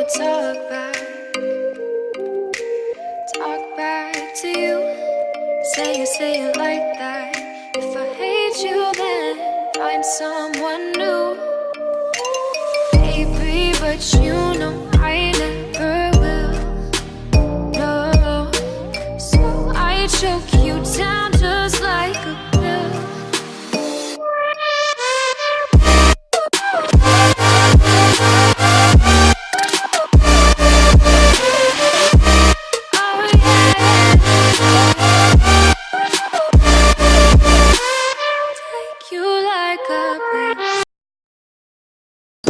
talk back to you. Say it like that. If I hate you, then find someone new. Baby, but you know I never will. No, so I choke you down just like a pill.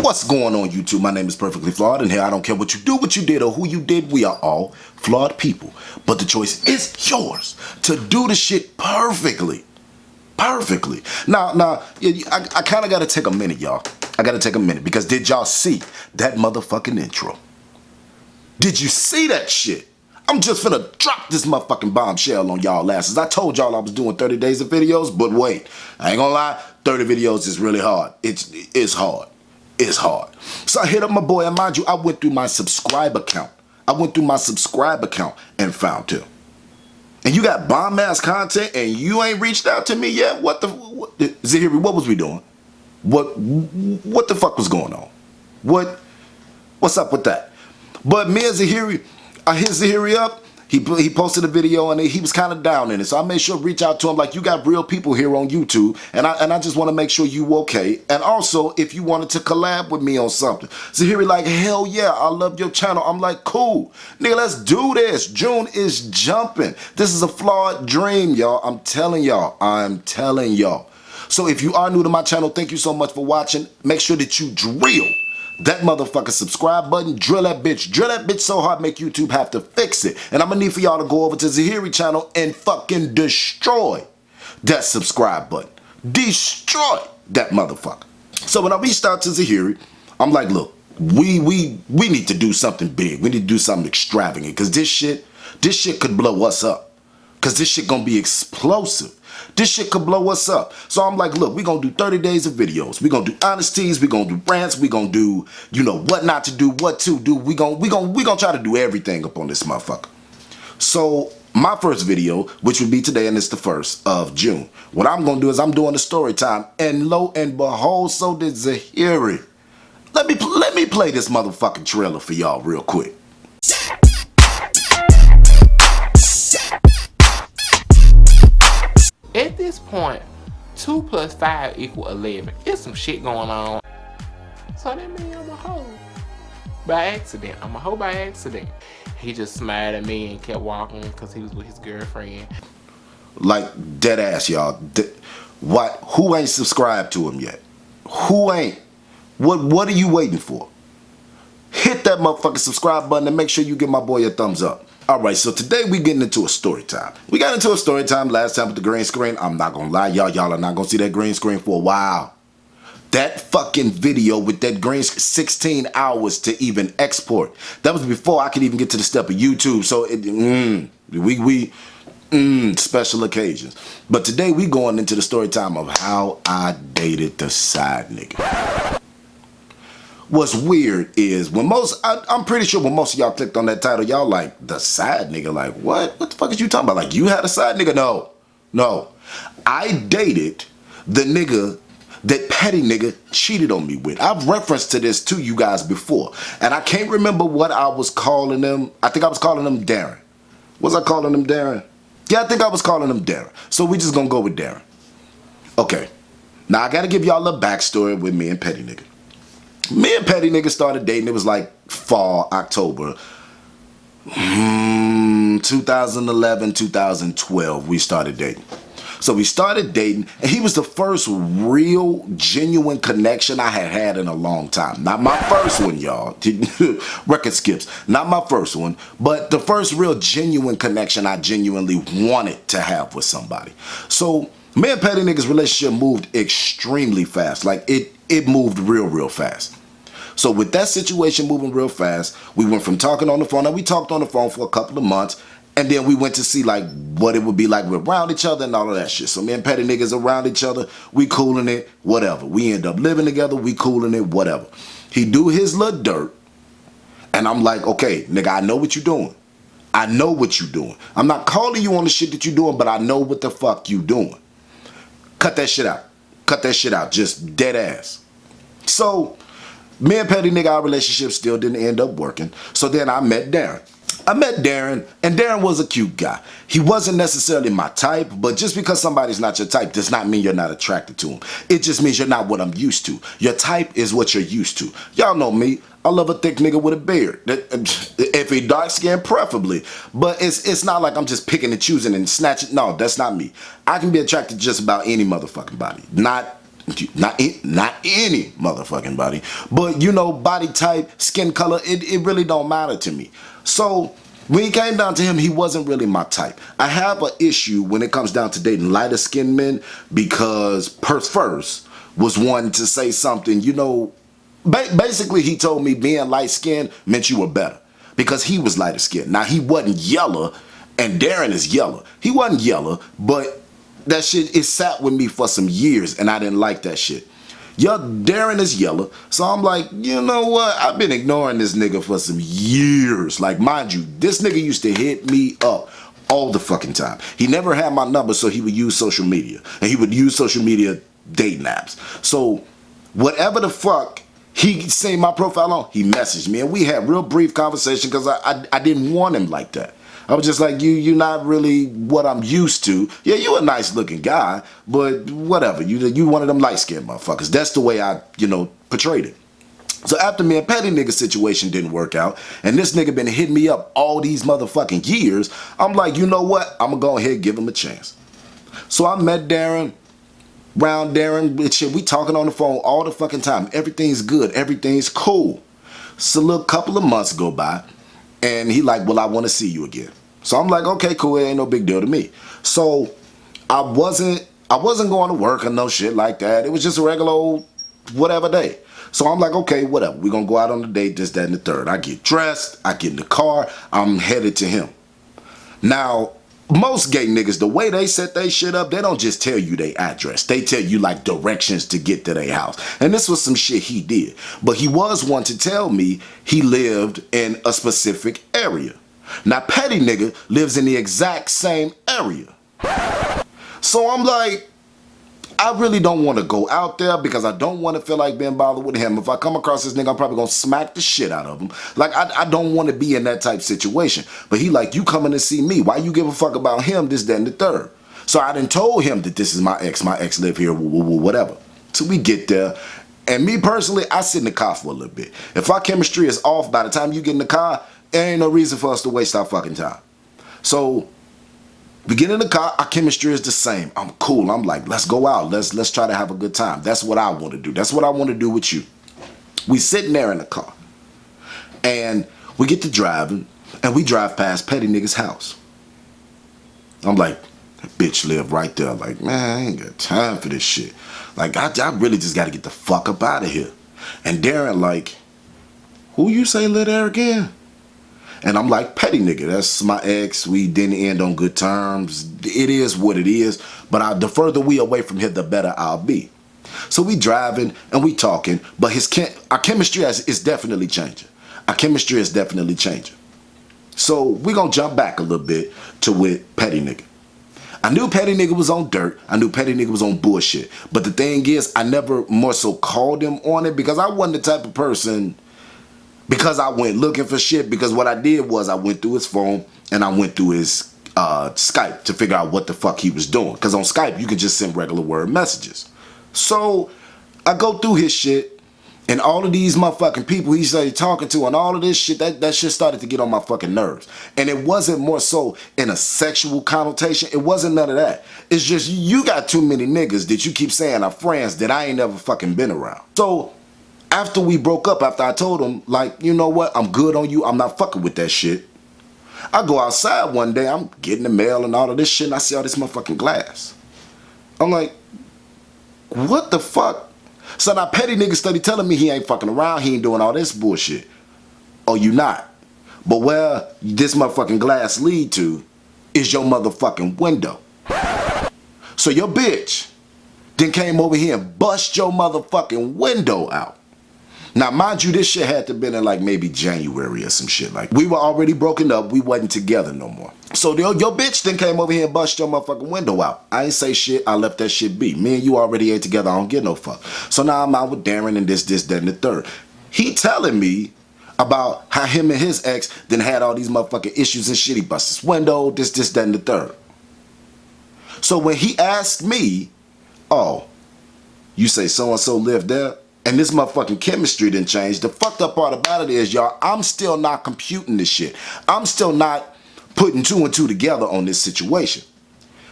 What's going on, YouTube? My name is Perfectly Flawed, and here I don't care what you do, what you did, or who you did. We are all flawed people. But the choice is yours to do the shit perfectly. Perfectly. Now, I kind of got to take a minute, y'all. I got to take a minute, because did y'all see that motherfucking intro? Did you see that shit? I'm just finna drop this motherfucking bombshell on y'all asses. I told y'all I was doing 30 days of videos, but wait, I ain't gonna lie, 30 videos is really hard. It's hard. It's hard. So I hit up my boy, and mind you, I went through my subscribe account. And found him. And you got bomb-ass content and you ain't reached out to me yet? Zahiri, what was we doing? What the fuck was going on? What's up with that? But me and Zahiri, I hit Zahiri up. He posted a video and he was kind of down in it. So I made sure to reach out to him like, you got real people here on YouTube. And I just want to make sure you okay. And also, if you wanted to collab with me on something. Zahiri like, hell yeah, I love your channel. I'm like, cool. Nigga, let's do this. June is jumping. This is a flawed dream, y'all. I'm telling y'all. So if you are new to my channel, thank you so much for watching. Make sure that you drill that motherfucking subscribe button. Drill that bitch so hard make YouTube have to fix it. And I'm gonna need for y'all to go over to Zahiri channel and fucking destroy that subscribe button. Destroy that motherfucker. So when I reached out to Zahiri, I'm like, look, we need to do something big. We need to do something extravagant, because this shit could blow us up. Because this shit gonna be explosive. This shit could blow us up. So I'm like, look, we're going to do 30 days of videos. We're going to do honesties. We're going to do rants. We're going to do, you know, what not to do, what to do. We're going to try to do everything up on this motherfucker. So my first video, which would be today, and it's the 1st of June. What I'm going to do is I'm doing the story time. And lo and behold, so did Zahiri. Let me play this motherfucking trailer for y'all real quick. At this point, 2 + 5 = 11. It's some shit going on. So that means I'm a hoe. By accident. I'm a hoe by accident. He just smiled at me and kept walking because he was with his girlfriend. Like, dead ass, y'all. What? Who ain't subscribed to him yet? Who ain't? What are you waiting for? Hit that motherfucking subscribe button and make sure you give my boy a thumbs up. Alright, so today we getting into a story time. We got into a story time last time with the green screen. I'm not gonna lie, y'all are not gonna see that green screen for a while. That fucking video with that green screen, 16 hours to even export. That was before I could even get to the step of YouTube. So special occasions. But today we going into the story time of how I dated the side nigga. What's weird is when I'm pretty sure when most of y'all clicked on that title, y'all like, the side nigga, like, what the fuck is you talking about? Like, you had a side nigga? No. I dated the nigga that petty nigga cheated on me with. I've referenced to this to you guys before, and I can't remember what I was calling him. I think I was calling him Darren. Was I calling him Darren? Yeah, I think I was calling him Darren. So we just gonna go with Darren. Okay. Now I gotta give y'all a little backstory with me and petty nigga. Me and petty nigga started dating. It was like fall, October, 2011, 2012. We started dating. So we started dating, and he was the first real, genuine connection I had in a long time. Not my first one, y'all. Record skips. Not my first one, but the first real, genuine connection I genuinely wanted to have with somebody. So me and petty nigga's relationship moved extremely fast. Like, it moved real fast. So with that situation moving real fast, we went from talking on the phone, and we talked on the phone for a couple of months, and then we went to see like what it would be like we're around each other and all of that shit. So me and petty niggas around each other, we cooling it, whatever. We end up living together, we cooling it, whatever. He do his little dirt, And I'm like, okay, nigga, I know what you're doing. I know what you're doing. I'm not calling you on the shit that you're doing, but I know what the fuck you doing. Cut that shit out. Cut that shit out. Just dead ass. So, me and Petty nigga, our relationship still didn't end up working. So then I met Darren. And Darren was a cute guy. He wasn't necessarily my type, but just because somebody's not your type does not mean you're not attracted to him. It just means you're not what I'm used to. Your type is what you're used to. Y'all know me. I love a thick nigga with a beard. If he dark skinned, preferably. But it's not like I'm just picking and choosing and snatching. No, that's not me. I can be attracted to just about any motherfucking body. Not any motherfucking body. But, you know, body type, skin color, it really don't matter to me. So, when it came down to him, he wasn't really my type. I have an issue when it comes down to dating lighter skinned men because first was one to say something, you know, basically he told me being light skinned meant you were better because he was lighter skinned. Now, he wasn't yellow, and Darren is yellow. He wasn't yellow, but that shit, it sat with me for some years, and I didn't like that shit. Yo, Darren is yellow, so I'm like, you know what? I've been ignoring this nigga for some years. Like, mind you, this nigga used to hit me up all the fucking time. He never had my number, so he would use social media. And he would use social media dating apps. So, whatever the fuck he seen my profile on, he messaged me. And we had real brief conversation because I didn't want him like that. I was just like, you're not really what I'm used to. Yeah, you a nice looking guy, but whatever. You one of them light skinned motherfuckers. That's the way I, you know, portrayed it. So after me and Petty nigga situation didn't work out, and this nigga been hitting me up all these motherfucking years, I'm like, you know what? I'm gonna go ahead and give him a chance. So I met Darren, round Darren, shit, we talking on the phone all the fucking time. Everything's good. Everything's cool. So a little couple of months go by, and he like, well, I want to see you again. So I'm like, okay, cool, it ain't no big deal to me. So I wasn't going to work or no shit like that. It was just a regular old whatever day. So I'm like, okay, whatever. We're going to go out on a date, this, that, and the third. I get dressed, I get in the car, I'm headed to him. Now, most gay niggas, the way they set they shit up, they don't just tell you their address. They tell you like directions to get to their house. And this was some shit he did. But he was one to tell me he lived in a specific area. Now, Petty nigga lives in the exact same area. So I'm like, I really don't want to go out there because I don't want to feel like being bothered with him. If I come across this nigga, I'm probably going to smack the shit out of him. Like, I don't want to be in that type situation. But he like, you coming to see me. Why you give a fuck about him, this, that, and the third? So I done told him that this is my ex. My ex live here, whatever. So we get there. And me personally, I sit in the car for a little bit. If our chemistry is off by the time you get in the car, there ain't no reason for us to waste our fucking time. So we get in the car, our chemistry is the same. I'm cool. I'm like, let's go out. Let's try to have a good time. That's what I want to do. That's what I want to do with you. We sitting there in the car. And we get to driving, and we drive past Petty nigga's house. I'm like, that bitch live right there. Like, man, I ain't got time for this shit. Like, I really just got to get the fuck up out of here. And Darren like, who you say live there again? And I'm like, Petty nigga, that's my ex. We didn't end on good terms. It is what it is. But the further we away from here, the better I'll be. So we driving and we talking, but our chemistry is definitely changing. Our chemistry is definitely changing. So we gonna jump back a little bit to with Petty nigga. I knew Petty nigga was on dirt. I knew Petty nigga was on bullshit. But the thing is, I never more so called him on it because I wasn't the type of person. Because I went looking for shit, because what I did was I went through his phone and I went through his Skype to figure out what the fuck he was doing. Because on Skype, you can just send regular word messages. So I go through his shit and all of these motherfucking people he started talking to and all of this shit, that shit started to get on my fucking nerves. And it wasn't more so in a sexual connotation. It wasn't none of that. It's just you got too many niggas that you keep saying are friends that I ain't never fucking been around. So after we broke up, after I told him, like, you know what, I'm good on you, I'm not fucking with that shit. I go outside one day, I'm getting the mail and all of this shit, and I see all this motherfucking glass. I'm like, what the fuck? So now Petty nigga study telling me he ain't fucking around, he ain't doing all this bullshit. Oh, you not? But where this motherfucking glass lead to is your motherfucking window. So your bitch then came over here and bust your motherfucking window out. Now, mind you, this shit had to been in like maybe January or some shit. Like, we were already broken up. We wasn't together no more. So your bitch then came over here and bust your motherfucking window out. I ain't say shit. I left that shit be. Me and you already ain't together. I don't get no fuck. So now I'm out with Darren and this, that, and the third. He telling me about how him and his ex then had all these motherfucking issues and shit. He bust his window, this, that, and the third. So when he asked me, oh, you say so-and-so lived there? And this motherfucking chemistry didn't change. The fucked up part about it is, y'all, I'm still not computing this shit. I'm still not putting two and two together on this situation.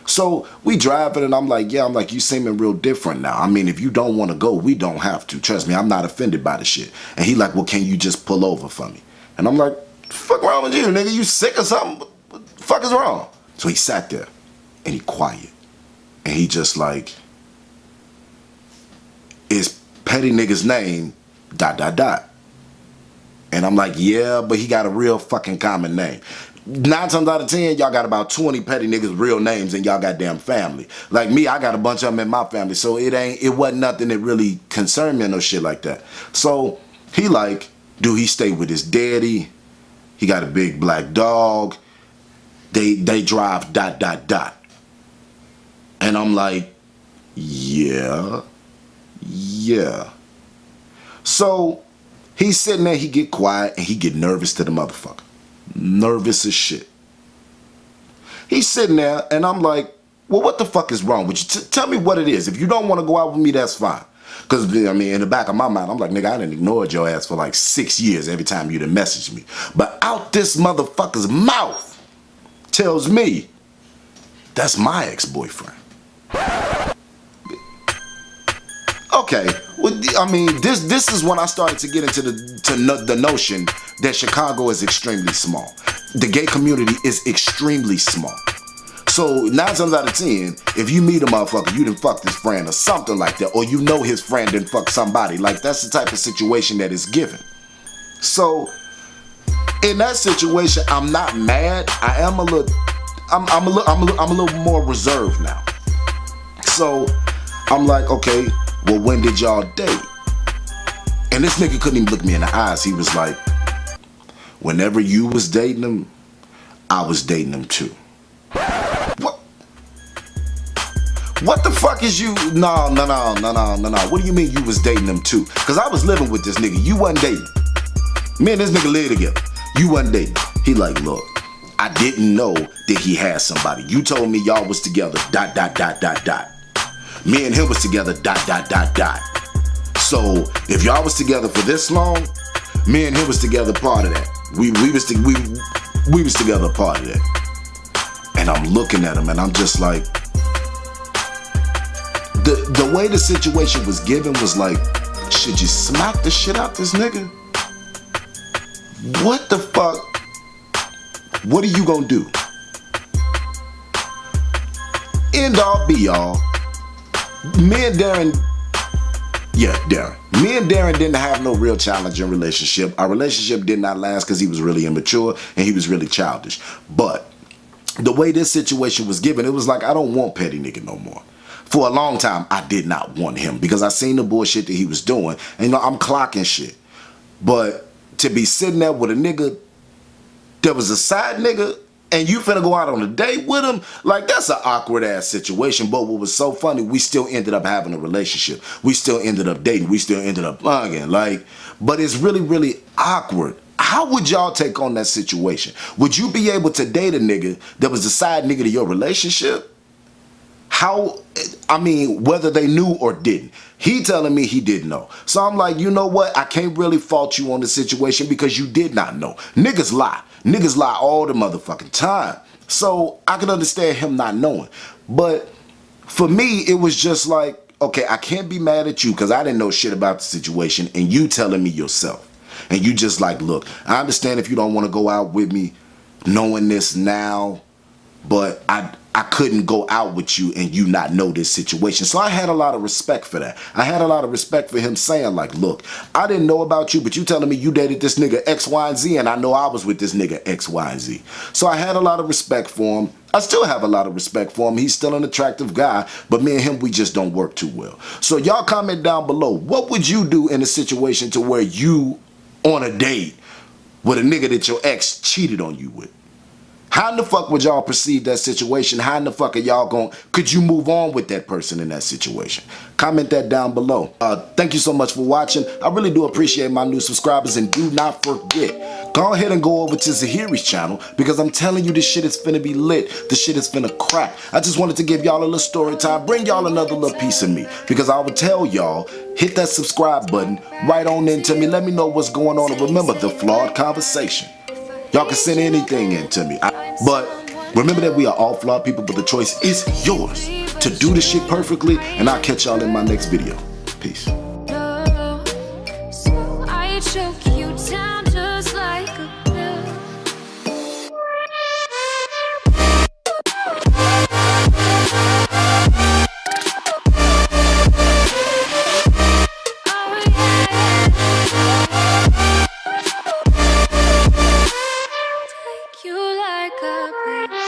So we driving and I'm like, you seeming real different now. I mean, if you don't want to go, we don't have to. Trust me, I'm not offended by the shit. And he like, well, can you just pull over for me? And I'm like, fuck wrong with you, nigga? You sick or something? What the fuck is wrong? So he sat there and he quiet. And he just like, is petty nigga's name ... And I'm like, yeah, but he got a real fucking common name. 9 times out of 10, y'all got about 20 petty niggas real names in y'all goddamn family. Like me, I got a bunch of them in my family, so it wasn't nothing that really concerned me or no shit like that. So he like, do he stay with his daddy? He got a big black dog. They drive ... And I'm like, yeah. So he's sitting there, he get quiet, and he get nervous to the motherfucker. Nervous as shit. He's sitting there, and I'm like, well, what the fuck is wrong with you? Tell me what it is. If you don't want to go out with me, that's fine. Because, I mean, in the back of my mind, I'm like, nigga, I done ignored your ass for like 6 years every time you done messaged me. But out this motherfucker's mouth tells me that's my ex-boyfriend. Okay, well, I mean, this is when I started to get into the notion that Chicago is extremely small. The gay community is extremely small. So 9 times out of 10, if you meet a motherfucker, you done fucked his friend or something like that, or you know his friend done fucked somebody, like that's the type of situation that is given. So in that situation, I'm not mad. I am I'm a little more reserved now. So I'm like, okay, well, when did y'all date? And this nigga couldn't even look me in the eyes. He was like, whenever you was dating him, I was dating him too. What the fuck is you? No. What do you mean you was dating him too? Because I was living with this nigga. You wasn't dating. Me and this nigga lived together. You wasn't dating. He like, look, I didn't know that he had somebody. You told me y'all was together, ... Me and him was together, ... So if y'all was together for this long, me and him was together part of that. We was together part of that. And I'm looking at him and I'm just like, the way the situation was given was like, should you smack the shit out this nigga? What the fuck? What are you gonna do? End all be all. Me and Darren didn't have no real challenging relationship. Our relationship did not last because he was really immature and he was really childish. But the way this situation was given, it was like, I don't want petty nigga no more. For a long time, I did not want him because I seen the bullshit that he was doing. And you know, I'm clocking shit. But to be sitting there with a nigga that was a side nigga and you finna go out on a date with him, like that's an awkward ass situation. But what was so funny, we still ended up having a relationship. We still ended up dating. We still ended up bugging. Like, but it's really, really awkward. How would y'all take on that situation? Would you be able to date a nigga that was a side nigga to your relationship? How, I mean, whether they knew or didn't. He telling me he didn't know. So I'm like, you know what? I can't really fault you on the situation because you did not know. Niggas lie. Niggas lie all the motherfucking time. So I can understand him not knowing. But for me, it was just like, okay, I can't be mad at you because I didn't know shit about the situation and you telling me yourself. And you just like, look, I understand if you don't want to go out with me knowing this now. but I couldn't go out with you and you not know this situation. So I had a lot of respect for that. I had a lot of respect for him saying like, look, I didn't know about you, but you telling me you dated this nigga X, Y, and Z, and I know I was with this nigga X, Y, and Z. So I had a lot of respect for him. I still have a lot of respect for him. He's still an attractive guy, but me and him, we just don't work too well. So y'all comment down below, what would you do in a situation to where you on a date with a nigga that your ex cheated on you with? How in the fuck would y'all perceive that situation? How in the fuck are y'all going? Could you move on with that person in that situation? Comment that down below. Thank you so much for watching. I really do appreciate my new subscribers, and do not forget, go ahead and go over to Zahiri's channel, because I'm telling you, this shit is finna be lit. This shit is finna crack. I just wanted to give y'all a little story time, bring y'all another little piece of me, because I would tell y'all, hit that subscribe button right on into me. Let me know what's going on, and remember, the flawed conversation. Y'all can send anything in to me. But remember that we are all flawed people, but the choice is yours to do this shit perfectly, and I'll catch y'all in my next video. Peace. So I choke you down just like a pill. Oh yeah. Take you like a pill.